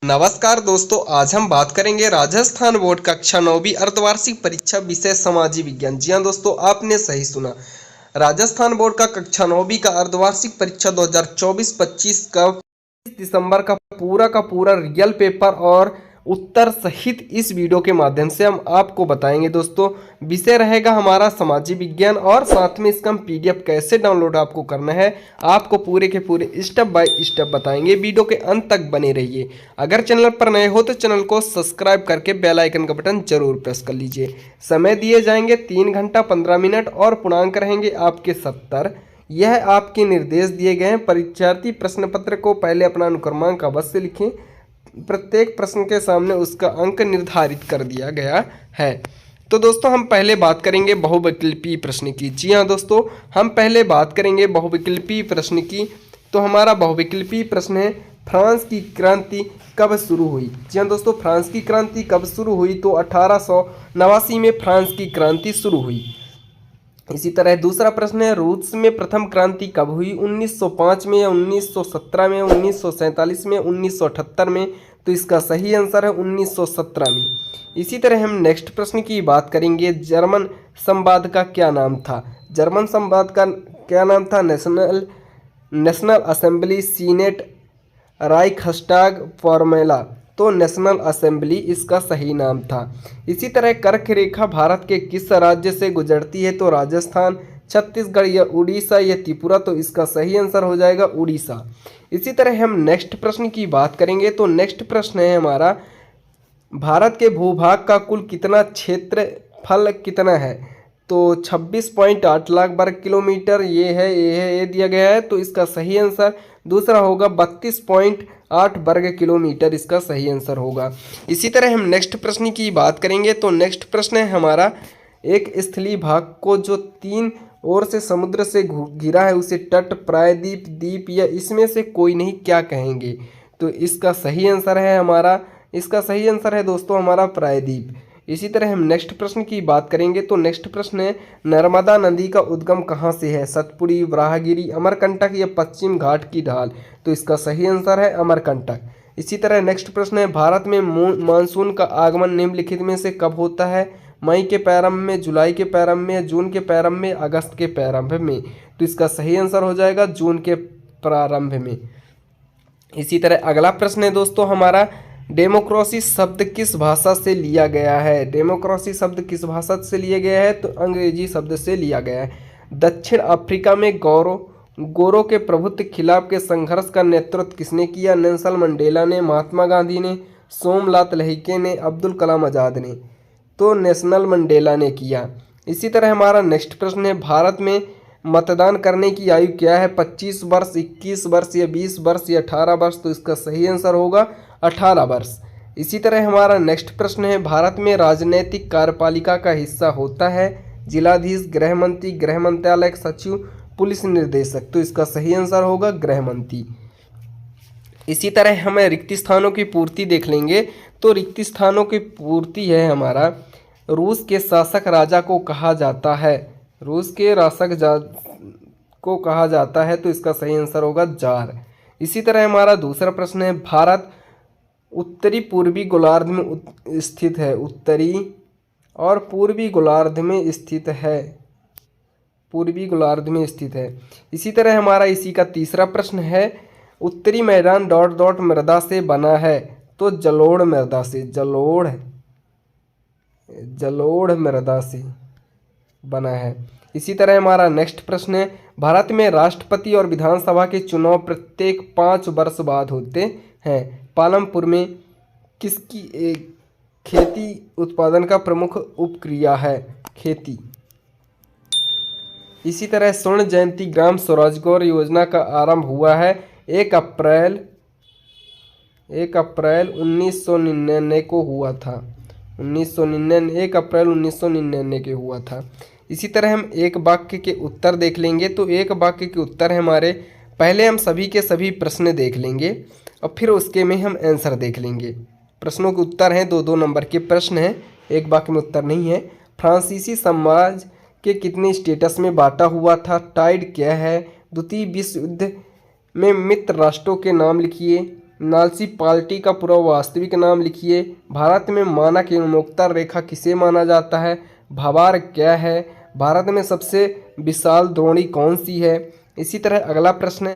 नमस्कार दोस्तों, आज हम बात करेंगे राजस्थान बोर्ड कक्षा 9वीं अर्धवार्षिक परीक्षा विषय सामाजिक विज्ञान। जी हाँ दोस्तों, आपने सही सुना। राजस्थान बोर्ड का कक्षा 9वीं का अर्धवार्षिक परीक्षा 2024-25 का 20 दिसंबर का पूरा रियल पेपर और उत्तर सहित इस वीडियो के माध्यम से हम आपको बताएंगे। दोस्तों, विषय रहेगा हमारा सामाजिक विज्ञान और साथ में इसका हम पीडीएफ कैसे डाउनलोड आपको करना है, आपको पूरे के पूरे स्टेप बाय स्टेप बताएंगे। वीडियो के अंत तक बने रहिए। अगर चैनल पर नए हो तो चैनल को सब्सक्राइब करके बेल आइकन का बटन जरूर प्रेस कर लीजिए। समय दिए जाएंगे 3 घंटा 15 मिनट और पूर्णांक रहेंगे आपके 70। यह आपके निर्देश दिए गए हैं। परीक्षार्थी प्रश्न पत्र को पहले अपना अनुक्रमांक अवश्य लिखें। प्रत्येक प्रश्न के सामने उसका अंक निर्धारित कर दिया गया है। तो दोस्तों, हम पहले बात करेंगे बहुविकल्पीय प्रश्न की। जी हाँ दोस्तों, हम पहले बात करेंगे बहुविकल्पीय प्रश्न की। तो हमारा बहुविकल्पीय प्रश्न है, फ्रांस की क्रांति कब शुरू हुई। जी हाँ दोस्तों, फ्रांस की क्रांति कब शुरू हुई तो 1889 में फ्रांस की क्रांति शुरू हुई। इसी तरह दूसरा प्रश्न है, रूस में प्रथम क्रांति कब हुई, 1905 में या 1917 में, 1947 में, 1978 में। तो इसका सही आंसर है 1917 में। इसी तरह हम नेक्स्ट प्रश्न की बात करेंगे, जर्मन संवाद का क्या नाम था। जर्मन संवाद का क्या नाम था, नेशनल असेंबली, सीनेट, राइखस्टाग, फॉर्मूला। तो नेशनल असेंबली इसका सही नाम था। इसी तरह कर्क रेखा भारत के किस राज्य से गुजरती है तो राजस्थान, छत्तीसगढ़ या उड़ीसा या त्रिपुरा। तो इसका सही आंसर हो जाएगा उड़ीसा। इसी तरह हम नेक्स्ट प्रश्न की बात करेंगे। तो नेक्स्ट प्रश्न है हमारा, भारत के भूभाग का कुल कितना क्षेत्रफल कितना है तो 26.8 लाख वर्ग किलोमीटर। ये दिया गया है। तो इसका सही आंसर दूसरा होगा 32.8 वर्ग किलोमीटर, इसका सही आंसर होगा। इसी तरह हम नेक्स्ट प्रश्न की बात करेंगे। तो नेक्स्ट प्रश्न है हमारा, एक स्थलीय भाग को जो 3 ओर से समुद्र से घिरा है उसे तट, प्रायद्वीप, द्वीप या इसमें से कोई नहीं क्या कहेंगे। तो इसका सही आंसर है दोस्तों हमारा प्रायद्वीप। इसी तरह हम नेक्स्ट प्रश्न की बात करेंगे। तो नेक्स्ट प्रश्न है, नर्मदा नदी का उद्गम कहाँ से है, सतपुड़ी, वराहगिरी, अमरकंटक या पश्चिम घाट की ढाल। तो इसका सही आंसर है अमरकंटक। इसी तरह नेक्स्ट प्रश्न है, भारत में मानसून का आगमन निम्नलिखित में से कब होता है, मई के प्रारंभ में, जुलाई के प्रारंभ में, जून के प्रारंभ में, अगस्त के प्रारंभ में। तो इसका सही आंसर हो जाएगा जून के प्रारंभ में। इसी तरह अगला प्रश्न है दोस्तों हमारा, डेमोक्रेसी शब्द किस भाषा से लिया गया है। डेमोक्रेसी शब्द किस भाषा से लिया गया है तो अंग्रेजी शब्द से लिया गया है। दक्षिण अफ्रीका में गोरों के प्रभुत्व के खिलाफ के संघर्ष का नेतृत्व किसने किया, नेल्सन मंडेला ने, महात्मा गांधी ने, सोमनाथ लहिके ने, अब्दुल कलाम आज़ाद ने। तो नेल्सन मंडेला ने किया। इसी तरह हमारा नेक्स्ट प्रश्न है, भारत में मतदान करने की आयु क्या है, 25 वर्ष, 21 वर्ष या 20 वर्ष या 18 वर्ष। तो इसका सही आंसर होगा 18 वर्ष। इसी तरह हमारा नेक्स्ट प्रश्न है, भारत में राजनैतिक कार्यपालिका का हिस्सा होता है जिलाधीश, गृह मंत्री, गृह मंत्रालय सचिव, पुलिस निर्देशक। तो इसका सही आंसर होगा गृह मंत्री। इसी तरह हमें रिक्त स्थानों की पूर्ति देख लेंगे। तो रिक्त स्थानों की पूर्ति है हमारा, रूस के शासक राजा को कहा जाता है, रूस के को कहा जाता है। तो इसका सही आंसर होगा जार। इसी तरह हमारा दूसरा प्रश्न है, भारत उत्तरी पूर्वी गोलार्ध में स्थित है, उत्तरी और पूर्वी गोलार्ध में स्थित है, पूर्वी गोलार्ध में स्थित है। इसी तरह हमारा इसी का तीसरा प्रश्न है, उत्तरी मैदान डॉट डॉट मृदा से बना है तो जलोढ़ मृदा से, जलोढ़ मृदा से बना है। इसी तरह हमारा नेक्स्ट प्रश्न है, भारत में राष्ट्रपति और विधानसभा के चुनाव प्रत्येक 5 वर्ष बाद होते हैं। पालमपुर में किसकी खेती उत्पादन का प्रमुख उपक्रिया है, खेती। इसी तरह स्वर्ण जयंती ग्राम स्वरोजगार योजना का आरंभ हुआ है 1 अप्रैल 1999 को हुआ था, 1 अप्रैल 1999 के हुआ था। इसी तरह हम एक वाक्य के उत्तर देख लेंगे। तो एक वाक्य के उत्तर है हमारे, पहले हम सभी के सभी प्रश्न देख लेंगे और फिर उसके में हम आंसर देख लेंगे। प्रश्नों के उत्तर हैं, 2-2 नंबर के प्रश्न हैं, एक वाक्य में उत्तर नहीं है। फ्रांसीसी साम्राज्य के कितने स्टेटस में बांटा हुआ था, टाइड क्या है, द्वितीय विश्व युद्ध में मित्र राष्ट्रों के नाम लिखिए, म्युनिसिपैलिटी का पूरा वास्तविक नाम लिखिए। भारत में मानक उन्मुक्ता रेखा किसे माना जाता है? भावार्क क्या है? भारत में सबसे विशाल द्रोणी कौन सी है? इसी तरह अगला प्रश्न है,